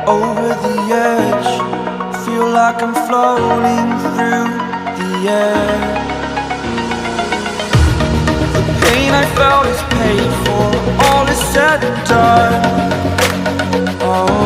over the edge. Feel like I'm floating through the air. The pain I felt is paid for, all is said and done. Oh,